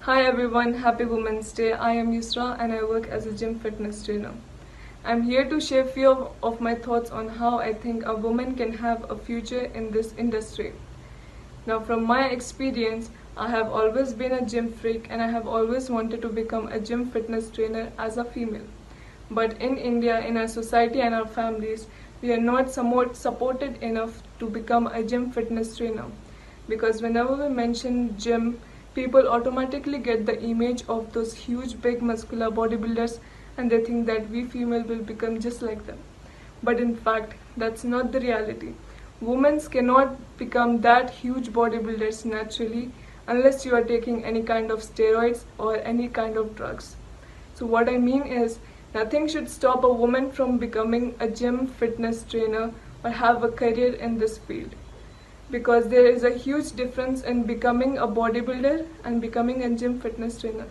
Hi everyone, happy Women's Day. I am Yusra and I work as a gym fitness trainer. I'm here to share few of my thoughts on how I think a woman can have a future in this industry. Now from my experience, I have always been a gym freak and I have always wanted to become a gym fitness trainer as a female. But in India, in our society and our families, we are not somewhat supported enough to become a gym fitness trainer. Because whenever we mention gym, people automatically get the image of those huge big muscular bodybuilders and they think that we female will become just like them. But in fact, that's not the reality. Women cannot become that huge bodybuilders naturally unless you are taking any kind of steroids or any kind of drugs. So what I mean is, nothing should stop a woman from becoming a gym fitness trainer or have a career in this field. Because there is a huge difference in becoming a bodybuilder and becoming a gym fitness trainer.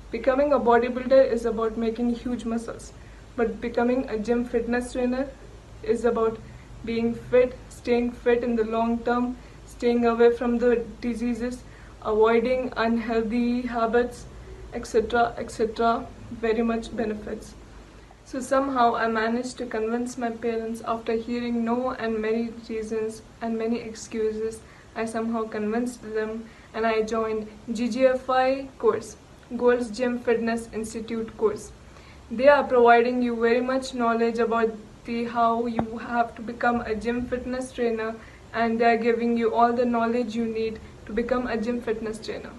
Becoming a bodybuilder is about making huge muscles, but becoming a gym fitness trainer is about being fit, staying fit in the long term, staying away from the diseases, avoiding unhealthy habits, etc., etc. Very much benefits. So somehow I managed to convince my parents after hearing no and many reasons and many excuses. I somehow convinced them and I joined GGFI course, Gold's Gym Fitness Institute course. They are providing you very much knowledge about how you have to become a gym fitness trainer, and they are giving you all the knowledge you need to become a gym fitness trainer.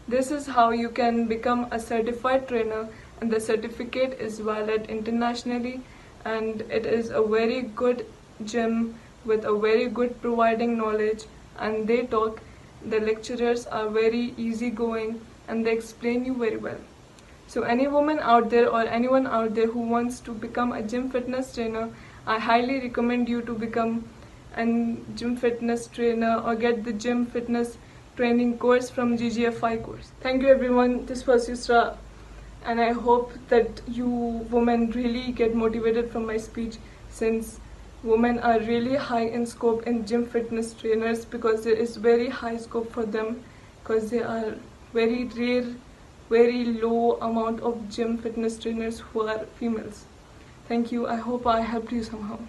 This is how you can become a certified trainer, and the certificate is valid internationally, and it is a very good gym with a very good providing knowledge, and the lecturers are very easygoing and they explain you very well. So any woman out there or anyone out there who wants to become a gym fitness trainer, I highly recommend you to become a gym fitness trainer or get the gym fitness training course from GGFI course. Thank you everyone. This was Yusra and I hope that you women really get motivated from my speech, since women are really high in scope in gym fitness trainers, because there is very high scope for them, because they are very rare, very low amount of gym fitness trainers who are females. Thank you. I hope I helped you somehow.